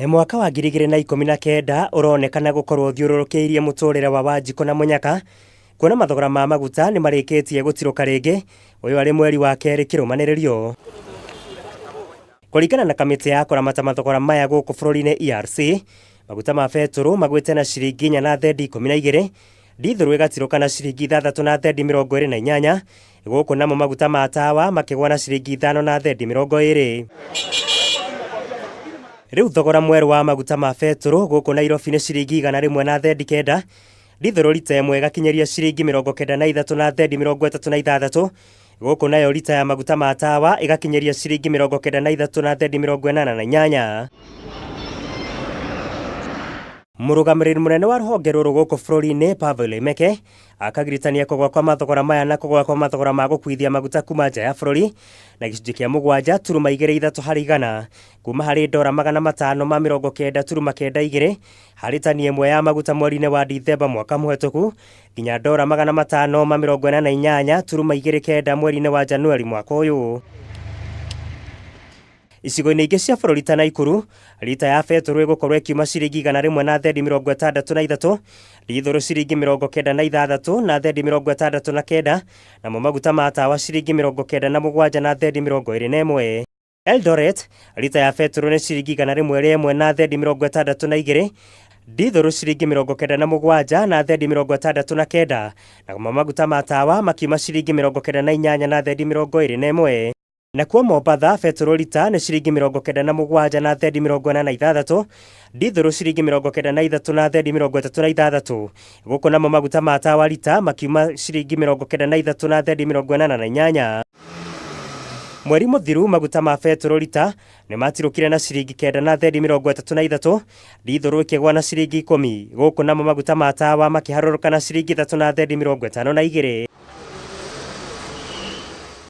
Mwaka wa 2019 uronekana gukorwo uthiururukiirie muturire wa Wanjikũ na Munyaka kuona mathogora ma maguta ni marikitie gutiruka ringi uyu ari mweri wa keri kirumaniririo. Kuringana na kamiti ya kuramata mathogora maya guku bururi-ini ERC, maguta ma Beturu magwite na ciringi 4 na thendi 12, dithuru igatiruka na ciringi 6 na thendi 28, guku namo maguta ma tawa makigwa na ciringi 5 na thendi 20. Riu thogora mweru wa maguta ma Beturu guku Nairobi ni ciringi 101 na thendi 9, dithuru lita imwe gakinyeria ciringi 93 na thendi 36, guku nayo lita ya maguta ma tawa igakinyeria ciringi 93 na thendi 88. Murugamiriri munene wa ruhonge ruru guku bururi-ini Pavel Meke akagiritania kugwa kwa mathogora maya na kugwa kwa mathogora ma gukuithia maguta kuma nja ya bururi na gicunji kia 7.3 harĩ igana kuma harĩ $592 harĩ tani imwe ya maguta mweri-ini wa Dithemba mwaka muhituku nginya $548.29 mweri-ini wa Januari mwaka uyu. Icigo-ini ingi cia bururi ta Nakuru, lita ya Beturu igukorwo ikiuma ciringi 101 na thendi 63, dithuru ciringi 96 na thendi 69, namo maguta ma tawa ciringi 97 na thendi 21. Eldoret, lita ya Beturu ni ciringi 101 na thendi 62, dithuru ciringi 97 na thendi 69, namo maguta ma tawa makiuma ciringi 98 na thendi 21. Na kwa Mombatha, Beturu lita ni ciringi 97 na thendi 86, dithuru ciringi 93 na thendi 36, guku namo maguta ma tawa lita makiuma ciringi 93 na thendi 88. Mweri muthiru maguta ma Beturu lita ni matirukire na ciringi 9 na thendi 33, dithuru ikigwa na ciringi 10, guku namo maguta ma tawa makiharuruka na ciringi 3 na thendi 52.